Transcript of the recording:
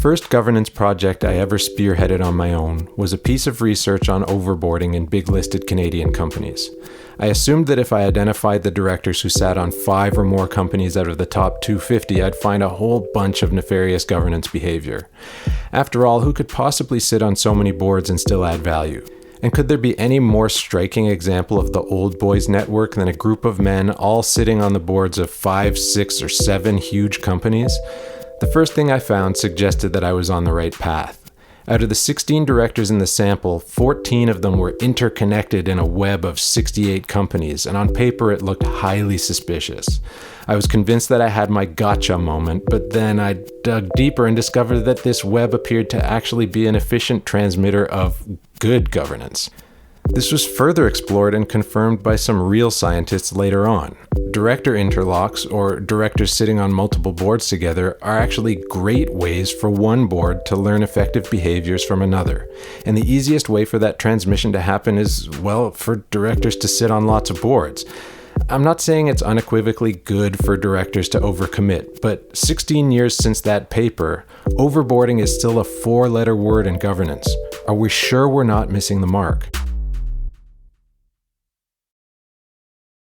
first governance project I ever spearheaded on my own was a piece of research on overboarding in big listed Canadian companies. I assumed that if I identified the directors who sat on 5 or more companies out of the top 250, I'd find a whole bunch of nefarious governance behavior. After all, who could possibly sit on so many boards and still add value? And could there be any more striking example of the old boys network than a group of men all sitting on the boards of 5, 6, or 7 huge companies? The first thing I found suggested that I was on the right path. Out of the 16 directors in the sample, 14 of them were interconnected in a web of 68 companies, and on paper it looked highly suspicious. I was convinced that I had my gotcha moment, but then I dug deeper and discovered that this web appeared to actually be an efficient transmitter of good governance. This was further explored and confirmed by some real scientists later on. Director interlocks, or directors sitting on multiple boards together, are actually great ways for one board to learn effective behaviors from another. And the easiest way for that transmission to happen is, well, for directors to sit on lots of boards. I'm not saying it's unequivocally good for directors to overcommit, but 16 years since that paper, overboarding is still a 4-letter word in governance. Are we sure we're not missing the mark?